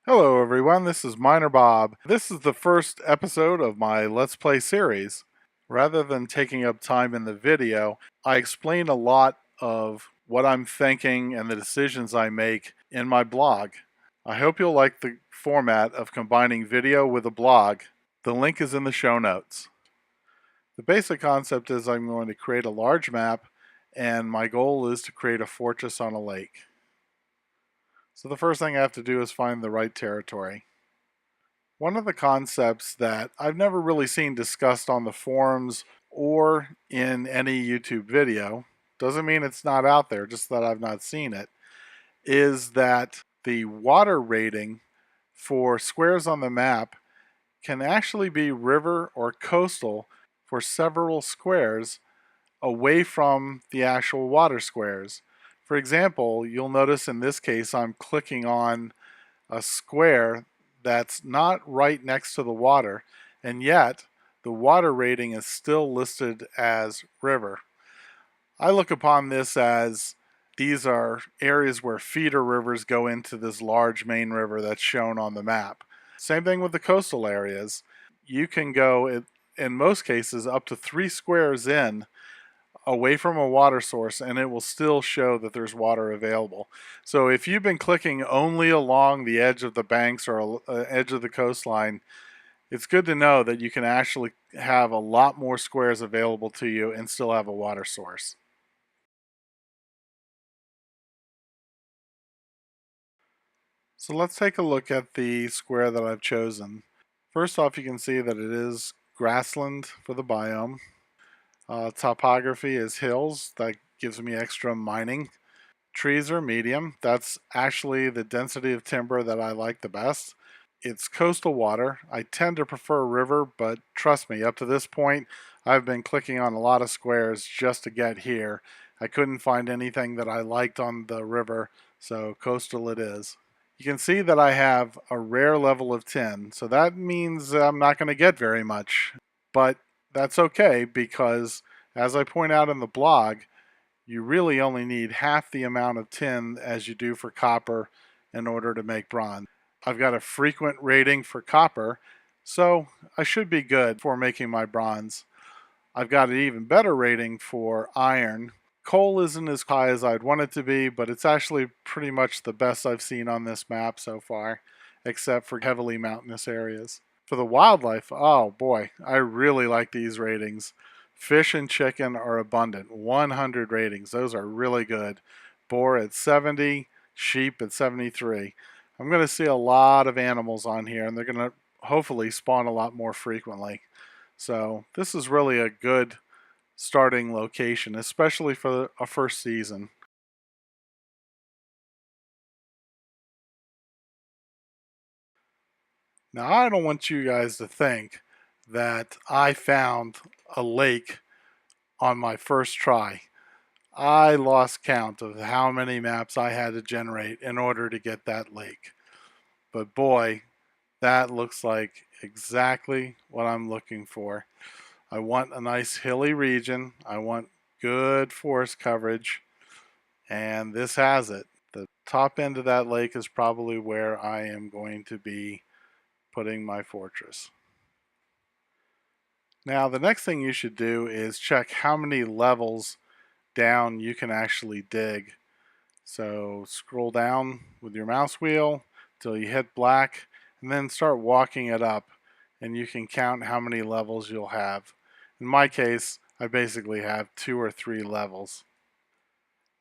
Hello everyone, this is Miner Bob. This is the first episode of my Let's Play series. Rather than taking up time in the video, I explain a lot of what I'm thinking and the decisions I make in my blog. I hope you'll like the format of combining video with a blog. The link is in the show notes. The basic concept is I'm going to create a large map, and my goal is to create a fortress on a lake. So the first thing I have to do is find the right territory. One of the concepts that I've never really seen discussed on the forums or in any YouTube video, doesn't mean it's not out there, just that I've not seen it, is that the water rating for squares on the map can actually be river or coastal for several squares away from the actual water squares. For example, you'll notice in this case I'm clicking on a square that's not right next to the water, and yet the water rating is still listed as river. I look upon this as these are areas where feeder rivers go into this large main river that's shown on the map. Same thing with the coastal areas. You can go, in most cases, up to 3 squares in away from a water source, and it will still show that there's water available. So if you've been clicking only along the edge of the banks or edge of the coastline, it's good to know that you can actually have a lot more squares available to you and still have a water source. So let's take a look at the square that I've chosen. First off, you can see that it is grassland for the biome. Topography is hills. That gives me extra mining. Trees are medium. That's actually the density of timber that I like the best. It's coastal water. I tend to prefer river, but trust me, up to this point, I've been clicking on a lot of squares just to get here. I couldn't find anything that I liked on the river, so coastal it is. You can see that I have a rare level of tin, so that means I'm not going to get very much. But that's okay because, as I point out in the blog, you really only need half the amount of tin as you do for copper in order to make bronze. I've got a frequent rating for copper, so I should be good for making my bronze. I've got an even better rating for iron. Coal isn't as high as I'd want it to be, but it's actually pretty much the best I've seen on this map so far, except for heavily mountainous areas. For the wildlife, oh boy, I really like these ratings. Fish and chicken are abundant, 100 ratings. Those are really good. Boar at 70, sheep at 73. I'm going to see a lot of animals on here, and they're going to hopefully spawn a lot more frequently. So this is really a good starting location, especially for a first season. Now, I don't want you guys to think that I found a lake on my first try. I lost count of how many maps I had to generate in order to get that lake. But boy, that looks like exactly what I'm looking for. I want a nice hilly region. I want good forest coverage, and this has it. The top end of that lake is probably where I am going to be putting my fortress. Now, the next thing you should do is check how many levels down you can actually dig. So scroll down with your mouse wheel till you hit black, and then start walking it up, and you can count how many levels you'll have. In my case, I basically have 2 or 3 levels.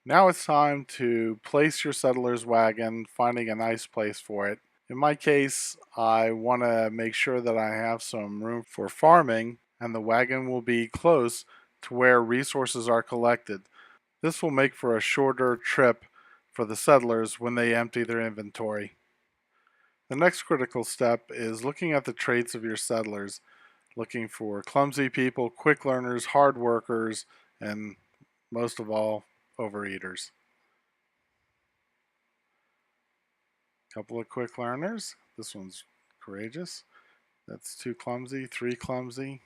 Now it's time to place your settler's wagon, finding a nice place for it. In my case, I want to make sure that I have some room for farming, and the wagon will be close to where resources are collected. This will make for a shorter trip for the settlers when they empty their inventory. The next critical step is looking at the traits of your settlers, looking for clumsy people, quick learners, hard workers, and most of all, overeaters. Couple of quick learners. This one's courageous. That's 2 clumsy, 3 clumsy.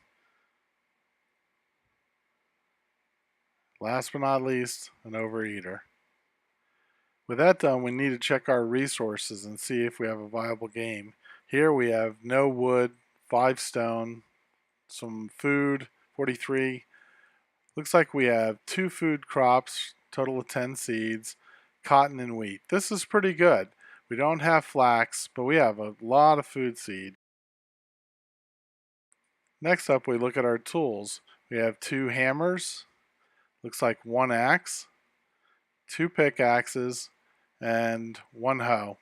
Last but not least, an overeater. With that done, we need to check our resources and see if we have a viable game. Here we have no wood, 5 stone, some food, 43. Looks like we have 2 food crops, total of 10 seeds, cotton and wheat. This is pretty good. We don't have flax, but we have a lot of food seed. Next up, we look at our tools. We have 2 hammers, looks like 1 axe, 2 pickaxes, and 1 hoe,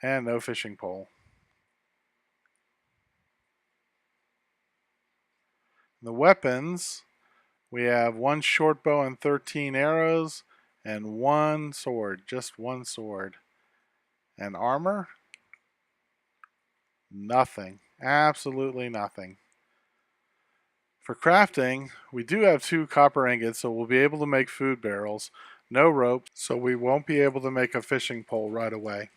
and no fishing pole. The weapons, we have 1 short bow and 13 arrows, and 1 sword, just 1 sword. And armor, nothing, absolutely nothing. For crafting, we do have 2 copper ingots, so we'll be able to make food barrels. No rope, so we won't be able to make a fishing pole right away.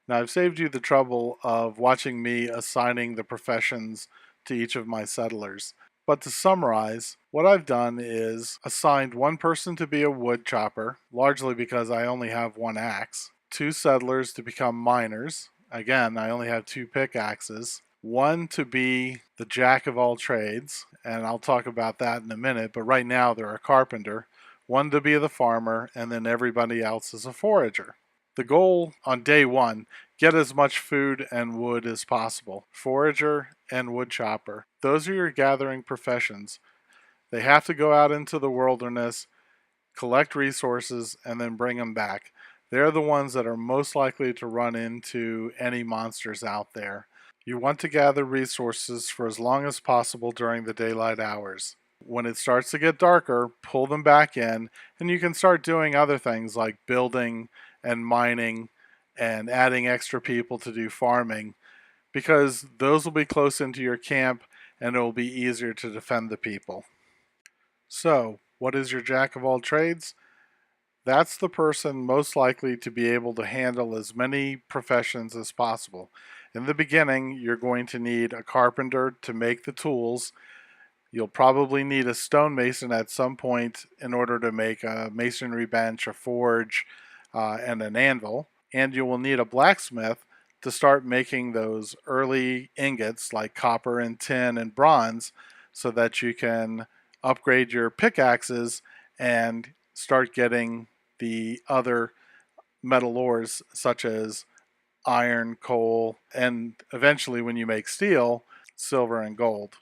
Now, I've saved you the trouble of watching me assigning the professions to each of my settlers. But to summarize, what I've done is assigned 1 person to be a wood chopper, largely because I only have 1 axe, 2 settlers to become miners. Again, I only have 2 pickaxes. 1 to be the jack of all trades, and I'll talk about that in a minute, but right now they're a carpenter. 1 to be the farmer, and then everybody else is a forager. The goal on day 1, get as much food and wood as possible. Forager and wood chopper. Those are your gathering professions. They have to go out into the wilderness, collect resources, and then bring them back. They're the ones that are most likely to run into any monsters out there. You want to gather resources for as long as possible during the daylight hours. When it starts to get darker, pull them back in, and you can start doing other things like building and mining and adding extra people to do farming, because those will be close into your camp and it will be easier to defend the people. So, what is your jack of all trades? That's the person most likely to be able to handle as many professions as possible. In the beginning, you're going to need a carpenter to make the tools. You'll probably need a stonemason at some point in order to make a masonry bench, a forge, and an anvil. And you will need a blacksmith to start making those early ingots like copper and tin and bronze so that you can upgrade your pickaxes and start getting the other metal ores such as iron, coal, and eventually when you make steel, silver and gold.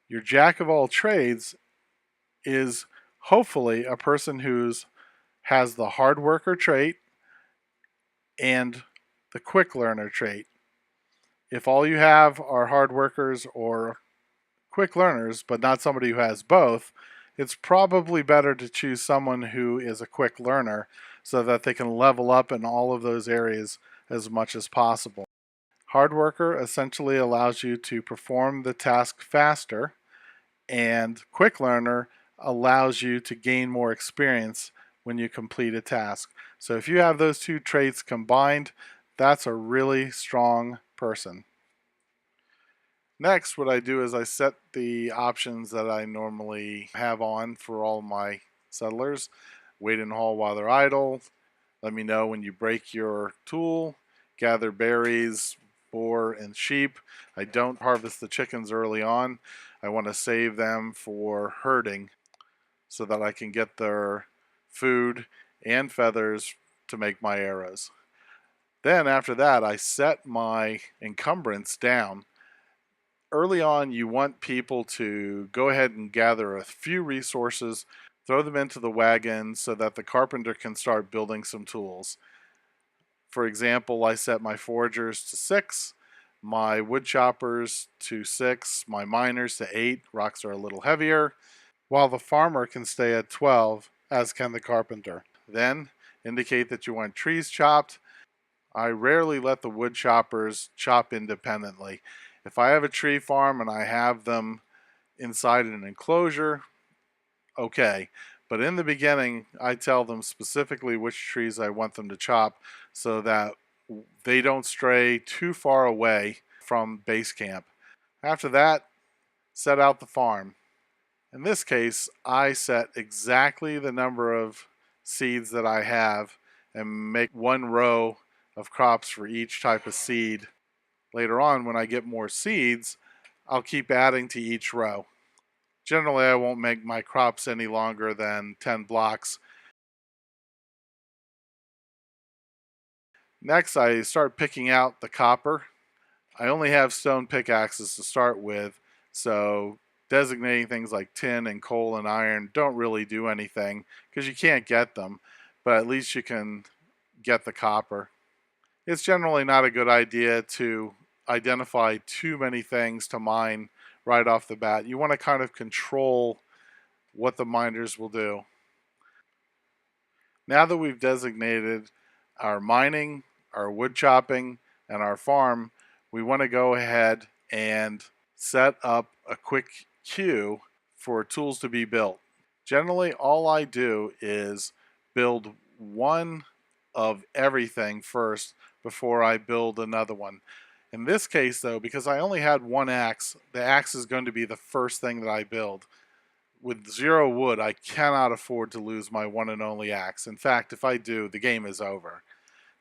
Your jack of all trades is hopefully a person who's has the hard worker trait and the quick learner trait. If all you have are hard workers or quick learners, but not somebody who has both, it's probably better to choose someone who is a quick learner so that they can level up in all of those areas as much as possible. Hard worker essentially allows you to perform the task faster, and quick learner allows you to gain more experience when you complete a task. So if you have those 2 traits combined, that's a really strong person. Next, what I do is I set the options that I normally have on for all my settlers. Wait and haul while they're idle. Let me know when you break your tool. Gather berries, boar, and sheep. I don't harvest the chickens early on. I want to save them for herding so that I can get their food and feathers to make my arrows. Then after that, I set my encumbrance down. Early on, you want people to go ahead and gather a few resources, throw them into the wagon so that the carpenter can start building some tools. For example, I set my foragers to 6, my wood choppers to 6, my miners to 8, rocks are a little heavier, while the farmer can stay at 12, as can the carpenter. Then indicate that you want trees chopped. I rarely let the wood choppers chop independently. If I have a tree farm and I have them inside an enclosure, okay. But in the beginning, I tell them specifically which trees I want them to chop so that they don't stray too far away from base camp. After that, set out the farm. In this case, I set exactly the number of seeds that I have, and make one row of crops for each type of seed. Later on, when I get more seeds, I'll keep adding to each row. Generally, I won't make my crops any longer than 10 blocks. Next, I start picking out the copper. I only have stone pickaxes to start with, so designating things like tin and coal and iron don't really do anything because you can't get them, but at least you can get the copper. It's generally not a good idea to identify too many things to mine right off the bat. You want to kind of control what the miners will do. Now that we've designated our mining, our wood chopping, and our farm, we want to go ahead and set up a quick queue for tools to be built. Generally, all I do is build one of everything first before I build another one. In this case, though, because I only had one axe, the axe is going to be the first thing that I build. With 0 wood, I cannot afford to lose my one and only axe. In fact, if I do, the game is over.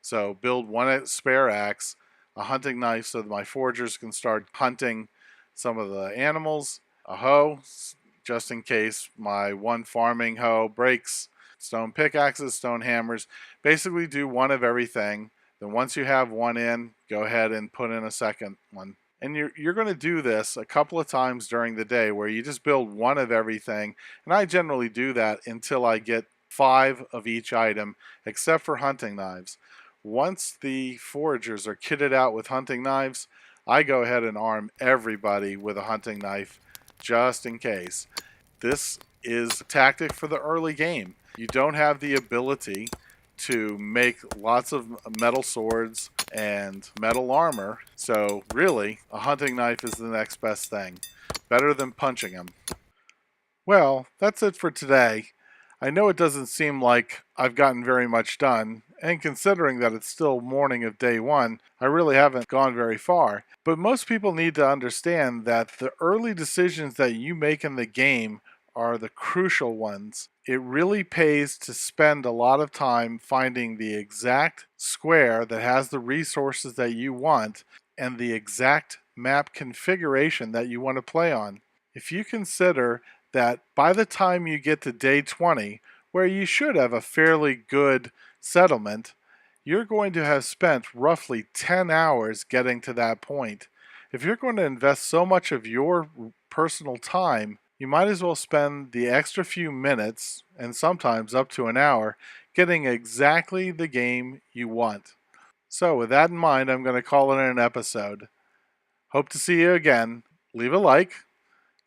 So build one spare axe, a hunting knife so that my foragers can start hunting some of the animals, a hoe, just in case my one farming hoe breaks, stone pickaxes, stone hammers. Basically do one of everything. Then once you have one in, go ahead and put in a second one. And you're going to do this a couple of times during the day where you just build one of everything. And I generally do that until I get 5 of each item, except for hunting knives. Once the foragers are kitted out with hunting knives, I go ahead and arm everybody with a hunting knife just in case. This is a tactic for the early game. You don't have the ability to make lots of metal swords and metal armor, so really, a hunting knife is the next best thing. Better than punching them. Well, that's it for today. I know it doesn't seem like I've gotten very much done, and considering that it's still morning of day 1, I really haven't gone very far. But most people need to understand that the early decisions that you make in the game are the crucial ones. It really pays to spend a lot of time finding the exact square that has the resources that you want and the exact map configuration that you want to play on. If you consider that by the time you get to day 20, where you should have a fairly good settlement, you're going to have spent roughly 10 hours getting to that point. If you're going to invest so much of your personal time, you might as well spend the extra few minutes, and sometimes up to an hour, getting exactly the game you want. So with that in mind, I'm going to call it an episode. Hope to see you again. Leave a like.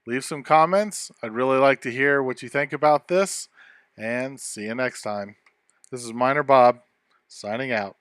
Leave some comments. I'd really like to hear what you think about this. And see you next time. This is Miner Bob, signing out.